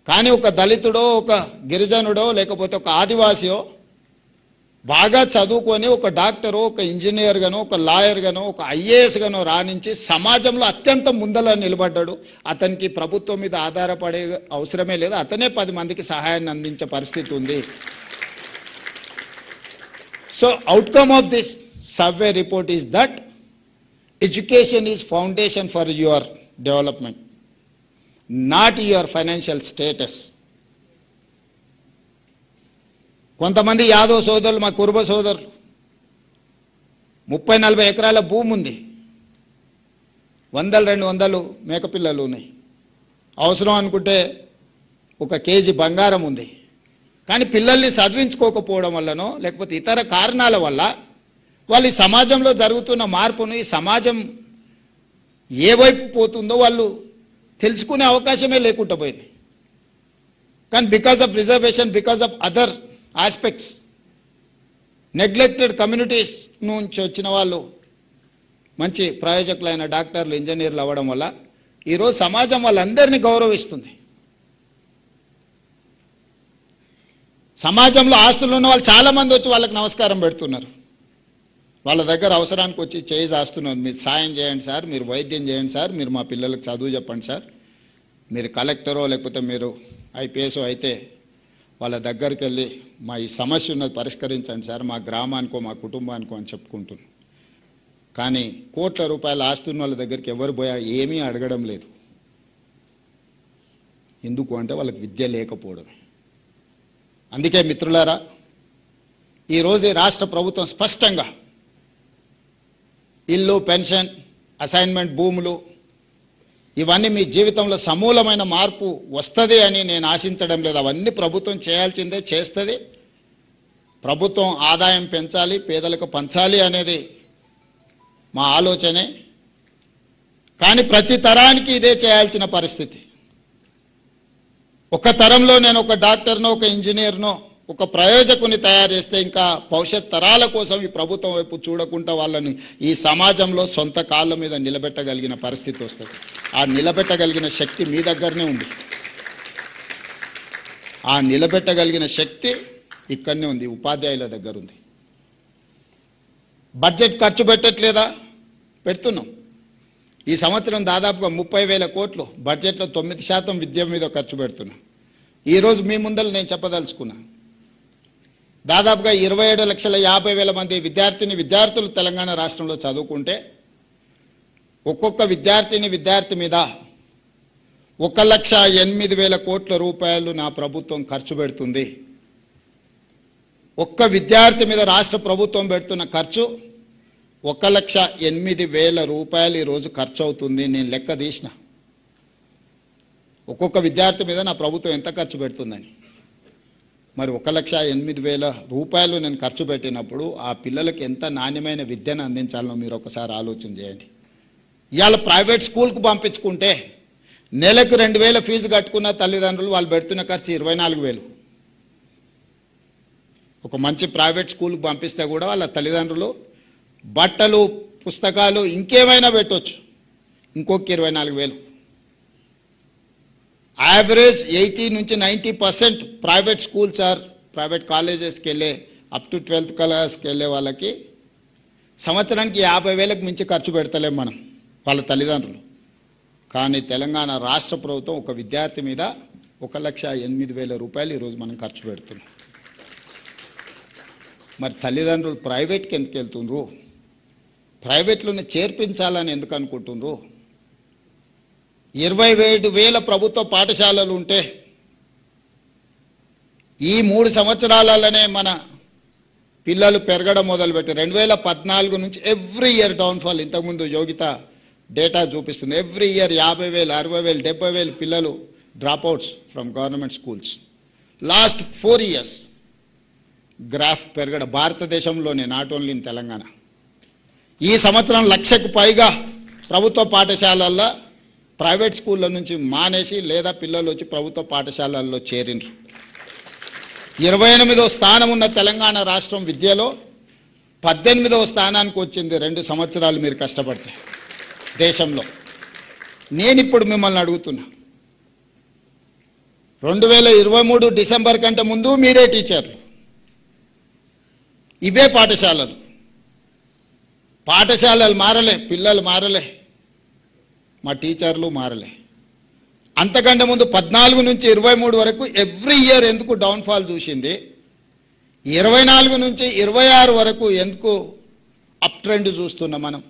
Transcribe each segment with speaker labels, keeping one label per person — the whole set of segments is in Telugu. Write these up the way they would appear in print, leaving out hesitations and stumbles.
Speaker 1: కానీ ఒక దళితుడో ఒక గిరిజనుడో లేకపోతే ఒక ఆదివాసియో బాగా చదువుకొని ఒక డాక్టరో ఒక ఇంజనీర్ గానో ఒక లాయర్ గానో ఒక ఐఏఎస్ గానో రాణించి సమాజంలో అత్యంత ముందల నిలబడ్డాడు. అతనికి ప్రభుత్వం మీద ఆధారపడే అవసరమే లేదు, అతనే 10 మందికి సహాయాన్ని అందించే పరిస్థితి ఉంది. So outcome of this survey report is that education is foundation for your development, not your financial status. కొంతమంది యాదవ్ సోదరులు, మా కురుబ సోదరులు 30-40 ఎకరాల భూమి ఉంది, 100-200 మేకపిల్లలు ఉన్నాయి, అవసరం అనుకుంటే 1 కేజీ బంగారం ఉంది. కానీ పిల్లల్ని చదివించుకోకపోవడం వల్లనో లేకపోతే ఇతర కారణాల వల్ల వాళ్ళు ఈ సమాజంలో జరుగుతున్న మార్పును, ఈ సమాజం ఏ వైపు పోతుందో వాళ్ళు తెలుసుకునే అవకాశమే లేకుండా పోయింది. కానీ because of reservation, because of other aspects, neglected communities నుంచి వచ్చిన వాళ్ళు మంచి ప్రయోజకులైన డాక్టర్లు, ఇంజనీర్లు అవ్వడం వల్ల ఈరోజు సమాజం వాళ్ళందరినీ గౌరవిస్తుంది. సమాజంలో ఆస్తులు ఉన్న వాళ్ళు చాలామంది వచ్చి వాళ్ళకి నమస్కారం పెడుతున్నారు, వాళ్ళ దగ్గర అవసరానికి వచ్చి చేయి చేస్తున్నారు. మీరు సాయం చేయండి సార్, మీరు వైద్యం చేయండి సార్, మీరు మా పిల్లలకు చదువు చెప్పండి సార్, మీరు కలెక్టరో లేకపోతే మీరు ఐపీఎస్ఓ అయితే వాళ్ళ దగ్గరికి వెళ్ళి మా ఈ సమస్య ఉన్నది పరిష్కరించండి సార్, మా గ్రామానికో మా కుటుంబానికో అని చెప్పుకుంటున్నాం. కానీ కోట్ల రూపాయల ఆస్తున్న వాళ్ళ దగ్గరికి ఎవరు పోయా ఏమీ అడగడం లేదు. ఎందుకు అంటే వాళ్ళకి విద్య లేకపోవడమే. అందుకే మిత్రులారా, ఈరోజు రాష్ట్ర ప్రభుత్వం స్పష్టంగా ఇల్లు, పెన్షన్, అసైన్మెంట్ భూములు ఇవన్నీ మీ జీవితంలో సమూలమైన మార్పు వస్తుంది అని నేను ఆశించడం లేదు. అవన్నీ ప్రభుత్వం చేయాల్సిందే, చేస్తుంది. ప్రభుత్వం ఆదాయం పెంచాలి, పేదలకు పంచాలి అనేది మా ఆలోచనే. కానీ ప్రతి తరానికి ఇదే చేయాల్సిన పరిస్థితి. ఒక తరంలో నేను ఒక డాక్టర్నో ఒక ఇంజనీర్నో ఒక ప్రయోజకుని తయారు చేస్తే ఇంకా భవిష్యత్ తరాల కోసం ఈ ప్రభుత్వం వైపు చూడకుండా వాళ్ళని ఈ సమాజంలో సొంత కాళ్ళ మీద నిలబెట్టగలిగిన పరిస్థితి వస్తుంది. ఆ నిలబెట్టగలిగిన శక్తి మీ దగ్గరనే ఉంది. ఆ నిలబెట్టగలిగిన శక్తి ఇక్కడనే ఉంది, ఉపాధ్యాయుల దగ్గర ఉంది. బడ్జెట్ ఖర్చు పెట్టట్లేదా? పెడుతున్నాం. ఈ సంవత్సరం దాదాపుగా 30,000 కోట్లు బడ్జెట్లో 9% విద్య మీద ఖర్చు పెడుతున్నాం. ఈరోజు మీ ముందర నేను చెప్పదలుచుకున్నా, దాదాపుగా 27,50,000 మంది విద్యార్థులు తెలంగాణ రాష్ట్రంలో చదువుకుంటే ఒక్కొక్క విద్యార్థి మీద 1,08,000 కోట్ల రూపాయలు నా ప్రభుత్వం ఖర్చు పెడుతుంది. ఒక్క విద్యార్థి మీద రాష్ట్ర ప్రభుత్వం పెడుతున్న ఖర్చు 1,08,000 రూపాయలు ఈరోజు ఖర్చు అవుతుంది. నేను లెక్క తీసిన ఒక్కొక్క విద్యార్థి మీద నా ప్రభుత్వం ఎంత ఖర్చు పెడుతుందని. మరి 1,08,000 రూపాయలు నేను ఖర్చు పెట్టినప్పుడు ఆ పిల్లలకి ఎంత నాణ్యమైన విద్యను అందించాలో మీరు ఒకసారి ఆలోచన చేయండి. ఇవాళ ప్రైవేట్ స్కూల్కు పంపించుకుంటే నెలకు 2,000 ఫీజు కట్టుకున్న తల్లిదండ్రులు వాళ్ళు పెడుతున్న ఖర్చు 24,000. ఒక మంచి ప్రైవేట్ స్కూల్కి పంపిస్తే కూడా వాళ్ళ తల్లిదండ్రులు బట్టలు, పుస్తకాలు ఇంకేమైనా పెట్టవచ్చు, ఇంకొక 24,000. యావరేజ్ 80 నుంచి 90% ప్రైవేట్ స్కూల్స్ ఆర్ ప్రైవేట్ కాలేజెస్కి వెళ్ళే అప్ టు 12th క్లాస్కి వెళ్ళే వాళ్ళకి సంవత్సరానికి 50,000కి మించి ఖర్చు పెడతలేం మనం వాళ్ళ తల్లిదండ్రులు. కానీ తెలంగాణ రాష్ట్ర ప్రభుత్వం ఒక విద్యార్థి మీద 1,08,000 రూపాయలు ఈరోజు మనం ఖర్చు పెడుతున్నాం. మరి తల్లిదండ్రులు ప్రైవేట్కి ఎందుకు వెళ్తుండ్రు? ప్రైవేట్లోనే చేర్పించాలని ఎందుకు అనుకుంటుండ్రు? 27,000 ప్రభుత్వ పాఠశాలలు ఉంటే ఈ 3 సంవత్సరాలలోనే మన పిల్లలు పెరగడం మొదలుపెట్టి 2014 నుంచి ఎవ్రీ ఇయర్ డౌన్ఫాల్. ఇంతకుముందు యోగిత డేటా చూపిస్తుంది. ఎవ్రీ ఇయర్ 50,000, 60,000, 70,000 పిల్లలు dropouts from government schools. Last 4 years graph పెరగడం భారతదేశంలోనే, నాట్ ఓన్లీ ఇన్ తెలంగాణ. ఈ సంవత్సరం 1,00,000కు పైగా ప్రభుత్వ పాఠశాలల్లో ప్రైవేట్ స్కూళ్ళ నుంచి మానేసి లేదా పిల్లలు వచ్చి ప్రభుత్వ పాఠశాలల్లో చేరిండ్రు. 28వ స్థానం ఉన్న తెలంగాణ రాష్ట్రం విద్యలో 18వ స్థానానికి వచ్చింది 2 సంవత్సరాలు మీరు కష్టపడితే దేశంలో. నేను ఇప్పుడు మిమ్మల్ని అడుగుతున్నా, 2023 డిసెంబర్ కంటే ముందు మీరే టీచర్లు. ఇవే పాఠశాలలు మారలే, పిల్లలు మారలే, మా టీచర్లు మారలే. అంతకంటే ముందు 14 నుంచి 23 వరకు ఎవ్రీ ఇయర్ ఎందుకు డౌన్ఫాల్ చూసింది, 24 నుంచి 26 వరకు ఎందుకు అప్ ట్రెండ్ చూస్తున్నాం మనం?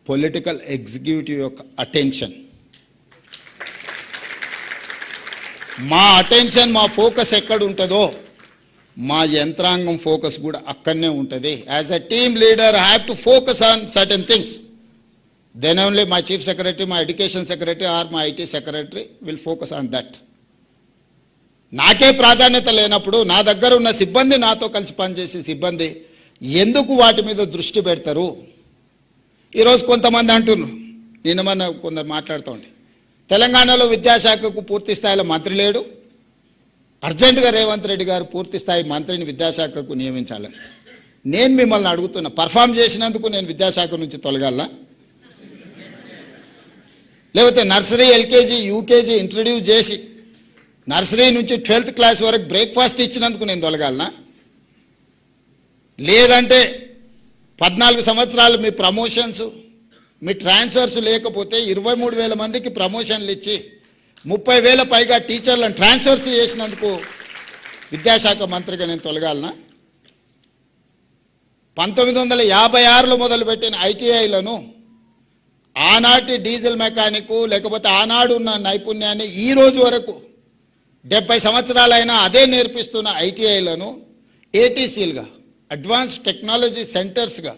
Speaker 1: పొలిటికల్ ఎగ్జిక్యూటివ్ యొక్క అటెన్షన్, మా అటెన్షన్, మా ఫోకస్ ఎక్కడ ఉంటుందో మా యంత్రాంగం ఫోకస్ కూడా అక్కడనే ఉంటుంది. As a team leader I have to focus on certain things. Then only my chief secretary, my education secretary or my IT secretary will focus on that. నాకే ప్రాధాన్యత లేనప్పుడు నా దగ్గర ఉన్న సిబ్బంది, నాతో కలిసి పనిచేసే సిబ్బంది ఎందుకు వాటి మీద దృష్టి పెడతారు? ఈరోజు కొంతమంది అంటున్నారు, నిన్న మన కొందరు మాట్లాడుతూ ఉంటే తెలంగాణలో విద్యాశాఖకు పూర్తి స్థాయిలో మంత్రి లేడు, అర్జెంటుగా రేవంత్ రెడ్డి గారు పూర్తి స్థాయి మంత్రిని విద్యాశాఖకు నియమించాలని. నేను మిమ్మల్ని అడుగుతున్నా, పర్ఫామ్ చేసినందుకు నేను విద్యాశాఖ నుంచి తొలగాల? లేకపోతే నర్సరీ, ఎల్కేజీ, యూకేజీ ఇంట్రడ్యూస్ చేసి నర్సరీ నుంచి 12th క్లాస్ వరకు బ్రేక్ఫాస్ట్ ఇచ్చినందుకు నేను తొలగాలనా? లేదంటే 14 సంవత్సరాలు మీ ప్రమోషన్స్, మీ ట్రాన్స్ఫర్స్ లేకపోతే 23,000 మందికి ప్రమోషన్లు ఇచ్చి 30,000 పైగా టీచర్లను ట్రాన్స్ఫర్స్ చేసినందుకు విద్యాశాఖ మంత్రిగా నేను తొలగాలనా? 1956లో మొదలుపెట్టిన ఐటీఐలను ఆనాటి డీజిల్ మెకానిక్ లేకపోతే ఆనాడు ఉన్న నైపుణ్యాన్ని ఈ రోజు వరకు 70 సంవత్సరాలైనా అదే నేర్పిస్తున్న ఐటీఐలను ఏటీసీలుగా, అడ్వాన్స్ టెక్నాలజీ సెంటర్స్గా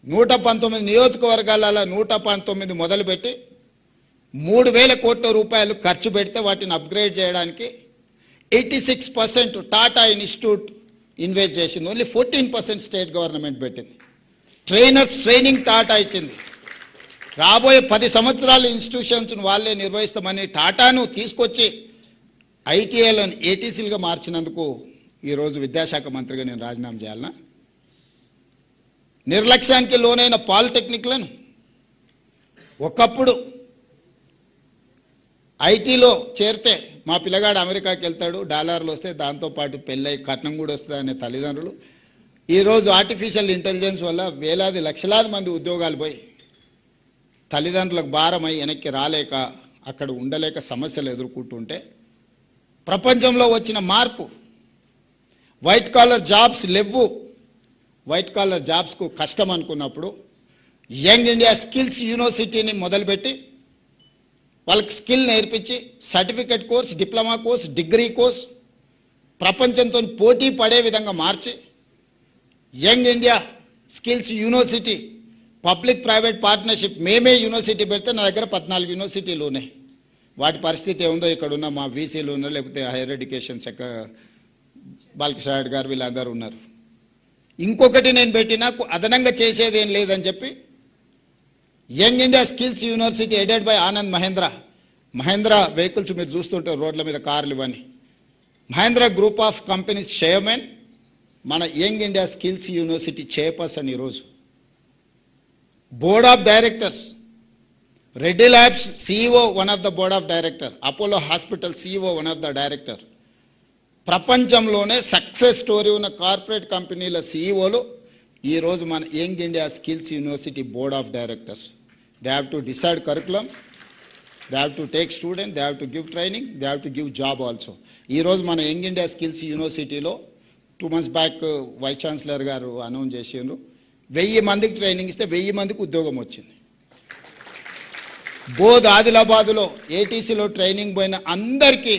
Speaker 1: 119 నియోజకవర్గాలలో 119 మొదలుపెట్టి 3,000 కోట్ల రూపాయలు ఖర్చు పెడితే వాటిని అప్గ్రేడ్ చేయడానికి 86% టాటా ఇన్స్టిట్యూట్ ఇన్వెస్ట్ చేసింది. ఓన్లీ 14% స్టేట్ గవర్నమెంట్ పెట్టింది. ట్రైనర్స్ ట్రైనింగ్ టాటా ఇచ్చింది. రాబోయే 10 సంవత్సరాలు ఇన్స్టిట్యూషన్స్ను వాళ్ళే నిర్వహిస్తామని టాటాను తీసుకొచ్చి ఐటీఐలను ఏటీసీలుగా మార్చినందుకు ఈరోజు విద్యాశాఖ మంత్రిగా నేను రాజీనామా చేయాలనా? నిర్లక్ష్యానికి లోనైన పాలిటెక్నిక్లను ఒకప్పుడు ఐటీలో చేరితే మా పిల్లగాడు అమెరికాకి వెళ్తాడు, డాలర్లు వస్తే దాంతోపాటు పెళ్ళై కట్నం కూడా వస్తుంది అనే తల్లిదండ్రులు ఈరోజు ఆర్టిఫిషియల్ ఇంటెలిజెన్స్ వల్ల వేలాది లక్షలాది మంది ఉద్యోగాలు పోయి తల్లిదండ్రులకు భారమై వెనక్కి రాలేక అక్కడ ఉండలేక సమస్యలు ఎదుర్కొంటుంటే ప్రపంచంలో వచ్చిన మార్పు, వైట్ కాలర్ జాబ్స్ లేవు, వైట్ కాలర్ జాబ్స్కు కష్టం అనుకున్నప్పుడు యంగ్ ఇండియా స్కిల్స్ యూనివర్సిటీని మొదలుపెట్టి వాళ్ళకి స్కిల్ నేర్పించి certificate course, diploma course, degree course ప్రపంచంతో పోటీ పడే విధంగా మార్చి young India skills university public private partnership మేమే యూనివర్సిటీ పెడితే నా దగ్గర 14 యూనివర్సిటీలు ఉన్నాయి. వాటి పరిస్థితి ఏముందో ఇక్కడ ఉన్న మా వీసీలు ఉన్నారు, లేకపోతే హైయర్ ఎడ్యుకేషన్ బాలకృష్ణ గారు వీళ్ళందరూ ఉన్నారు. ఇంకొకటి నేను పెట్టినా అదనంగా చేసేది ఏం లేదని చెప్పి young India skills university aided by Anand Mahindra vehicles మీరు చూస్తుంటారు రోడ్ల మీద కార్లు ఇవన్నీ. Mahindra group of companies chairman మన young India skills university chairperson ఈరోజు. Board of directors Reddy labs CEO one of the board of director, Apollo hospital CEO one of the director. ప్రపంచంలోనే సక్సెస్ స్టోరీ ఉన్న కార్పొరేట్ కంపెనీల CEOలు ఈరోజు మన young India skills university board of directors. They have to decide curriculum, they have to take student, they have to give training, they have to give job also. ఈరోజు మన యంగ్ ఇండియా స్కిల్స్ యూనివర్సిటీలో 2 months బ్యాక్ వైస్ ఛాన్సలర్ గారు అనౌన్స్ చేసిండ్రు, 1000 మందికి ట్రైనింగ్ ఇస్తే 1000 మందికి ఉద్యోగం వచ్చింది. బోధ్ ఆదిలాబాదులో ఏటీసీలో ట్రైనింగ్ పోయిన అందరికీ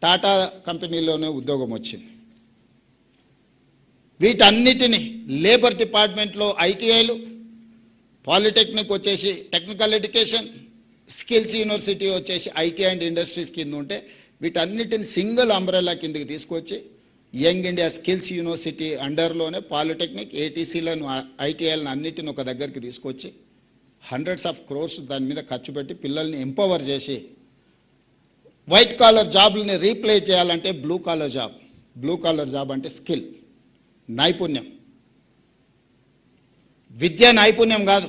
Speaker 1: టాటా కంపెనీలోనే ఉద్యోగం వచ్చింది. వీటన్నిటిని లేబర్ డిపార్ట్మెంట్లో ఐటీఐలు, పాలిటెక్నిక్ వచ్చేసి టెక్నికల్ ఎడ్యుకేషన్, స్కిల్స్ యూనివర్సిటీ వచ్చేసి ఐటీ అండ్ ఇండస్ట్రీస్ కింద ఉంటే వీటన్నిటిని సింగిల్ అంబ్రెల్లా కిందకి తీసుకొచ్చి యంగ్ ఇండియా స్కిల్స్ యూనివర్సిటీ అండర్లోనే పాలిటెక్నిక్, ఏటీసీలను, ఐటీఐలను అన్నిటిని ఒక దగ్గరికి తీసుకొచ్చి hundreds of crores దాని మీద ఖర్చు పెట్టి పిల్లల్ని ఎంపవర్ చేసి వైట్ కాలర్ జాబ్లని రీప్లేస్ చేయాలంటే బ్లూ కాలర్ జాబ్ అంటే స్కిల్, నైపుణ్యం. విద్య నైపుణ్యం కాదు.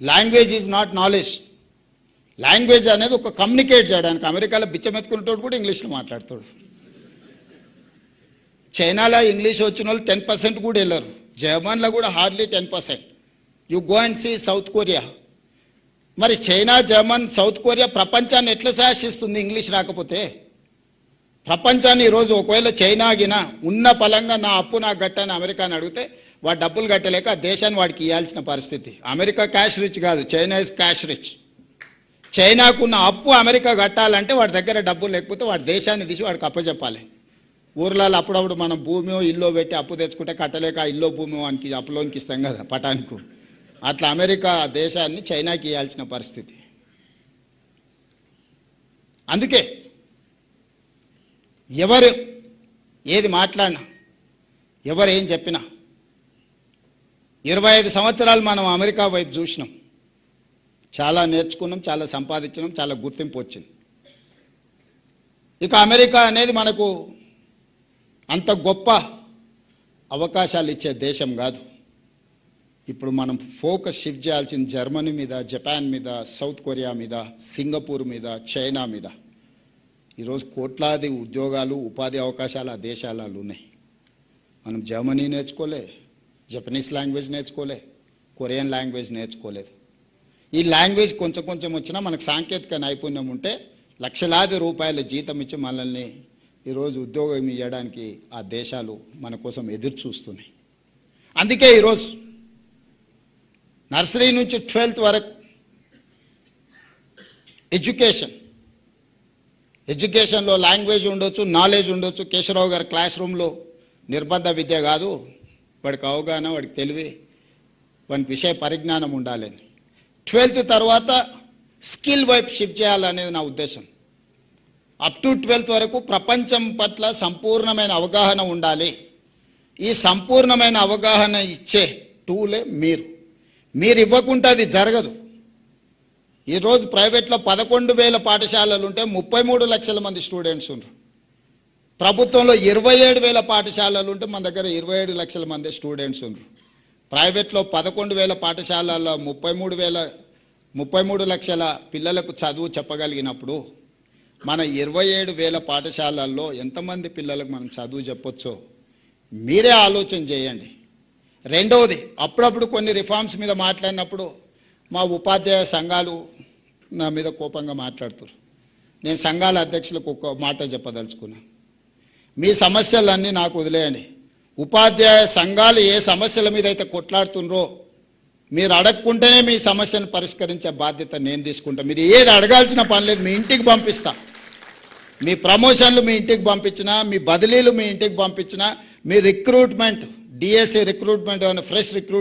Speaker 1: Language is not knowledge, language అనేది ఒక కమ్యూనికేట్ చేయడానికి. అమెరికాలో బిచ్చమెత్తుకునేటోడు కూడా ఇంగ్లీష్లో మాట్లాడతాడు. చైనాలో ఇంగ్లీష్ వచ్చిన వాళ్ళు 10% కూడా వెళ్ళరు. జర్మన్లో కూడా hardly 10%. You go and see South Korea. మరి చైనా, జర్మన్, సౌత్ కొరియా ప్రపంచాన్ని ఎట్లా శాసిస్తుంది ఇంగ్లీష్ రాకపోతే? ప్రపంచాన్ని ఈరోజు ఒకవేళ చైనా గిన ఉన్న పలంగా నా అప్పు నాకు గట్టని అమెరికాని అడిగితే వాడు డబ్బులు కట్టలేక ఆ దేశాన్ని వాడికి ఇవ్వాల్సిన పరిస్థితి. అమెరికా క్యాష్ రిచ్ కాదు, చైనా ఇస్ క్యాష్ రిచ్. చైనాకున్న అప్పు అమెరికా కట్టాలంటే వాడి దగ్గర డబ్బులు లేకపోతే వాడి దేశాన్ని తీసి వాడికి అప్పచెప్పాలి. ఊర్లలో అప్పుడప్పుడు మనం భూమి ఇల్లు పెట్టి అప్పు తెచ్చుకుంటే కట్టలేక ఇల్లు భూమి వానికి అప్పులోనికి ఇస్తాం కదా పటానికి. అట్లా అమెరికా దేశాన్ని చైనాకి ఇవ్వాల్సిన పరిస్థితి. అందుకే ఎవరు ఏది మాట్లాడినా, ఎవరు ఏం చెప్పినా, 25 సంవత్సరాలు మనం అమెరికా వైపు చూసినాం, చాలా నేర్చుకున్నాం, చాలా సంపాదించినాం, చాలా గుర్తింపు వచ్చింది. ఇక అమెరికా అనేది మనకు అంత గొప్ప అవకాశాలు ఇచ్చే దేశం కాదు. ఇప్పుడు మనం ఫోకస్ షిఫ్ట్ చేయాల్సింది జర్మనీ మీద, జపాన్ మీద, సౌత్ కొరియా మీద, సింగపూర్ మీద, చైనా మీద. ఈరోజు కోట్లాది ఉద్యోగాలు, ఉపాధి అవకాశాలు ఆ దేశాలలో ఉన్నాయి. మనం జర్మనీ నేర్చుకోలే, జపనీస్ లాంగ్వేజ్ నేర్చుకోలే, కొరియన్ లాంగ్వేజ్ నేర్చుకోలేదు. ఈ లాంగ్వేజ్ కొంచెం కొంచెం వచ్చినా మనకు సాంకేతిక నైపుణ్యం ఉంటే లక్షలాది రూపాయల జీతం ఇచ్చి మనల్ని ఈరోజు ఉద్యోగం ఇవ్వడానికి ఆ దేశాలు మన కోసం ఎదురు చూస్తున్నాయి. అందుకే ఈరోజు నర్సరీ నుంచి 12th వరకు ఎడ్యుకేషన్లో లాంగ్వేజ్ ఉండొచ్చు, నాలెడ్జ్ ఉండొచ్చు. కేశవరావు గారి క్లాస్ రూమ్లో నిర్బంధ విద్య కాదు, వాడికి అవగాహన, వాడికి తెలివి, వానికి విషయ పరిజ్ఞానం ఉండాలని. 12th తర్వాత స్కిల్ వైపు షిఫ్ట్ చేయాలనేది నా ఉద్దేశం. అప్ టు 12th వరకు ప్రపంచం పట్ల సంపూర్ణమైన అవగాహన ఉండాలి. ఈ సంపూర్ణమైన అవగాహన ఇచ్చే టూలే మీరు ఇవ్వకుంటే అది జరగదు. ఈరోజు ప్రైవేట్లో 11,000 పాఠశాలలు ఉంటే 33 లక్షల మంది స్టూడెంట్స్ ఉన్నారు. ప్రభుత్వంలో 27,000 పాఠశాలలు ఉంటే మన దగ్గర 27 లక్షల మంది స్టూడెంట్స్ ఉన్నారు. ప్రైవేట్లో 11,000 పాఠశాలల్లో 33 లక్షల పిల్లలకు చదువు చెప్పగలిగినప్పుడు మన 27,000 పాఠశాలల్లో ఎంతమంది పిల్లలకు మనం చదువు చెప్పొచ్చో మీరే ఆలోచన చేయండి. రెండవది, అప్పుడప్పుడు కొన్ని రిఫార్మ్స్ మీద మాట్లాడినప్పుడు మా ఉపాధ్యాయ సంఘాలు నా మీద కోపంగా మాట్లాడుతారు. నేను సంఘాల అధ్యక్షులకు ఒక మాట చెప్పదలుచుకున్నాను. మీ సమస్యలన్నీ నాకు వదిలేయండి. ఉపాధ్యాయ సంఘాలు ఏ సమస్యల మీద అయితే కొట్లాడుతున్నారో మీరు అడగకుంటేనే మీ సమస్యను పరిష్కరించే బాధ్యత నేను తీసుకుంటా. మీరు ఏది అడగాల్సిన పని లేదు, మీ ఇంటికి పంపిస్తా. మీ ప్రమోషన్లు మీ ఇంటికి పంపించినా, మీ బదిలీలు మీ ఇంటికి పంపించినా, మీ recruitment, DSC recruitment, fresh recruit